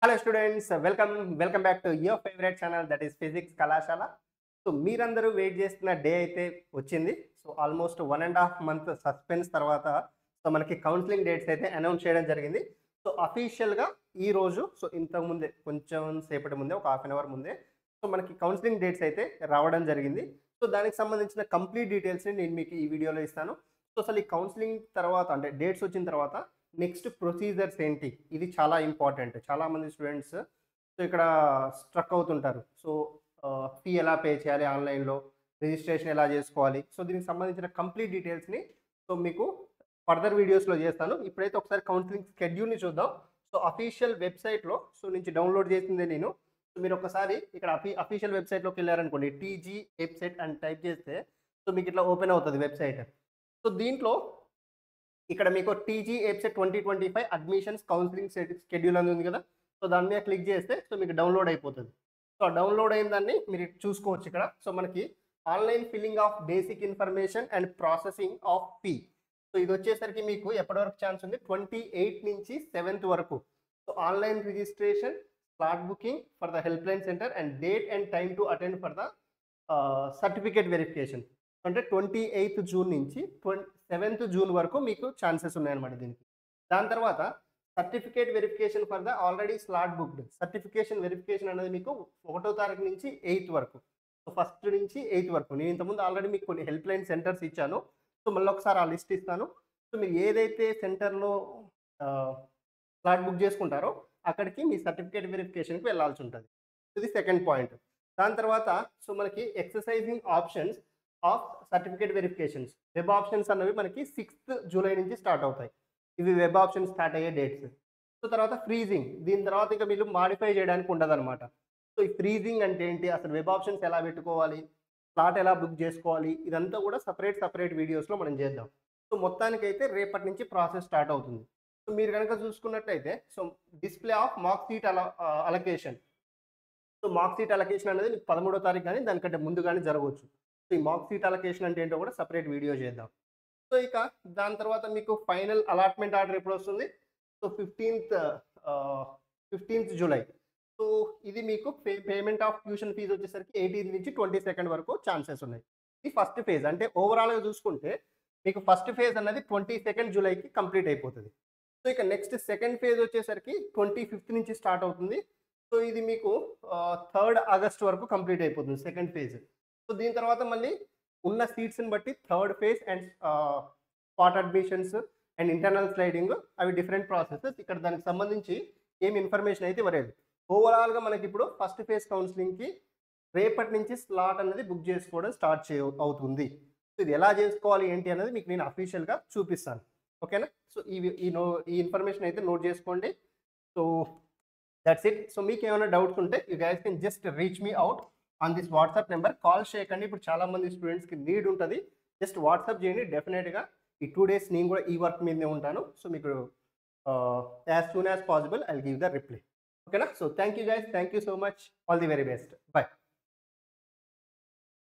Hello students, welcome back to your favorite channel, that is Physics Kalashala. So మీరందరూ wait చేస్తున్న day అయితే వచ్చింది. So almost 1.5 month suspense తర్వాత so మనకి counselling dates అయితే announce చేయడం జరిగింది. సో అఫీషియల్గా ఈ రోజు ఇంతకు ముందే కొంచెం సేపటి ముందే ఒక హాఫ్ అన్ అవర్ ముందే సో మనకి కౌన్సిలింగ్ డేట్స్ అయితే రావడం జరిగింది. సో దానికి సంబంధించిన కంప్లీట్ డీటెయిల్స్ని నేను మీకు ఈ వీడియోలో ఇస్తాను. సో అసలు ఈ కౌన్సిలింగ్ తర్వాత అంటే డేట్స్ వచ్చిన తర్వాత నెక్స్ట్ ప్రొసీజర్స్ ఏంటి, ఇది చాలా ఇంపార్టెంట్. చాలామంది స్టూడెంట్స్ సో ఇక్కడ స్ట్రక్ అవుతుంటారు. సో ఫీ ఎలా పే చేయాలి, ఆన్లైన్లో రిజిస్ట్రేషన్ ఎలా చేసుకోవాలి, సో దీనికి సంబంధించిన కంప్లీట్ డీటెయిల్స్ని సో మీకు ఫర్దర్ వీడియోస్లో చేస్తాను. ఇప్పుడైతే ఒకసారి కౌన్సిలింగ్ స్కెడ్యూల్ని చూద్దాం. సో అఫీషియల్ వెబ్సైట్లో నుంచి డౌన్లోడ్ చేసిందే నేను. సో మీరు ఒకసారి ఇక్కడ అఫీషియల్ వెబ్సైట్లోకి వెళ్ళారనుకోండి, టీజీ వెబ్సైట్ అని టైప్ చేస్తే సో మీకు ఇట్లా ఓపెన్ అవుతుంది వెబ్సైట్. సో దీంట్లో ఇక్కడ మీకు TG website 2025 admissions counselling schedule అని ఉంది కదా. సో దాని మీద క్లిక్ చేస్తే సో మీకు డౌన్లోడ్ అయిపోతుంది. సో డౌన్లోడ్ అయిన దాన్ని మీరు చూసుకోవచ్చు ఇక్కడ. సో మనకి online filling of basic information and processing of fee. So ఇది వచ్చేసరికి మీకు ఎప్పటి వరకు ఛాన్స్ ఉంది, 28 నుంచి 7th వరకు. So online registration, slot booking for the help line centre and date and time to attend for the certificate verification. అంటే 28th June నుంచి 7th జూన్ వరకు మీకు ఛాన్సెస్ ఉన్నాయన్నమాట దీనికి. దాని తర్వాత certificate verification for the already slot booked. Certification verification అనేది మీకు 1వ తారీఖు నుంచి 8th వరకు. సో 1st నుంచి 8th వరకు. నేను ఇంతకుముందు ఆల్రెడీ మీకు కొన్ని హెల్ప్ లైన్ సెంటర్స్ ఇచ్చాను. సో మళ్ళీ ఒకసారి ఆ లిస్ట్ ఇస్తాను. సో మీరు ఏదైతే సెంటర్లో స్లాట్ బుక్ చేసుకుంటారో అక్కడికి మీ సర్టిఫికేట్ వెరిఫికేషన్కి వెళ్ళాల్సి ఉంటుంది. ఇది సెకండ్ పాయింట్. దాని తర్వాత సో మనకి exercising options of certificate verifications. Web options అన్నవి మనకి 6th జూలై నుంచి స్టార్ట్ అవుతాయి. ఇవి వెబ్ ఆప్షన్స్ స్టార్ట్ అయ్యే డేట్స్. సో తర్వాత ఫ్రీజింగ్, దీని తర్వాత ఇంకా మీరు మాడిఫై చేయడానికి ఉండదన్నమాట. సో ఈ ఫ్రీజింగ్ అంటే ఏంటి, అసలు వెబ్ ఆప్షన్స్ ఎలా పెట్టుకోవాలి, స్లాట్ ఎలా బుక్ చేసుకోవాలి, ఇదంతా కూడా సపరేట్ వీడియోస్లో మనం చేద్దాం. సో మొత్తానికైతే రేపటి నుంచి ప్రాసెస్ స్టార్ట్ అవుతుంది. సో మీరు కనుక చూసుకున్నట్టయితే so display of mark seat allocation. So mark seat allocation అనేది 13వ తారీఖు కానీ దానికంటే ముందు కానీ జరగవచ్చు. సో ఈ మార్క్ సీట్ అలొకేషన్ అంటే ఏంటో కూడా సపరేట్ వీడియో చేద్దాం. సో ఇక దాని తర్వాత మీకు ఫైనల్ అలాట్మెంట్ ఆర్డర్ ఎప్పుడు వస్తుంది, సో 15th జూలై. సో ఇది మీకు పేమెంట్ ఆఫ్ ట్యూషన్ ఫీజు వచ్చేసరికి 18th నుంచి 22nd వరకు ఛాన్సెస్ ఉన్నాయి. ఇది ఫస్ట్ ఫేజ్. అంటే ఓవరాల్గా చూసుకుంటే మీకు ఫస్ట్ ఫేజ్ అన్నది 22nd జూలైకి కంప్లీట్ అయిపోతుంది. సో ఇక నెక్స్ట్ సెకండ్ ఫేజ్ వచ్చేసరికి 25th నుంచి స్టార్ట్ అవుతుంది. సో ఇది మీకు 3rd ఆగస్ట్ వరకు కంప్లీట్ అయిపోతుంది సెకండ్ ఫేజ్. సో దీని తర్వాత మళ్ళీ ఉన్న సీట్స్ని బట్టి third phase and spot admissions and internal sliding, అవి డిఫరెంట్ ప్రాసెసెస్. ఇక్కడ దానికి సంబంధించి ఏమి ఇన్ఫర్మేషన్ అయితే ఇవ్వలేదు. ఓవరాల్గా మనకి ఇప్పుడు ఫస్ట్ ఫేజ్ కౌన్సిలింగ్కి రేపటి నుంచి స్లాట్ అనేది బుక్ చేసుకోవడం స్టార్ట్ అవుతుంది. సో ఇది ఎలా చేసుకోవాలి ఏంటి అనేది మీకు నేను అఫీషియల్గా చూపిస్తాను. ఓకేనా. సో ఈ ఇన్ఫర్మేషన్ అయితే నోట్ చేసుకోండి. So that's it. సో మీకు ఏమైనా డౌట్స్ ఉంటే you guys can just reach me out on this WhatsApp number. Call చేయకండి, ఇప్పుడు చాలామంది స్టూడెంట్స్కి నీడ్ ఉంటుంది. జస్ట్ వాట్సాప్ చేయండి. డెఫినెట్గా ఈ 2 days నేను కూడా ఈ వర్క్ మీదనే ఉంటాను. సో మీకు as soon as possible I will give the reply. ఓకేనా. So thank you guys, thank you so much, all the very best, by.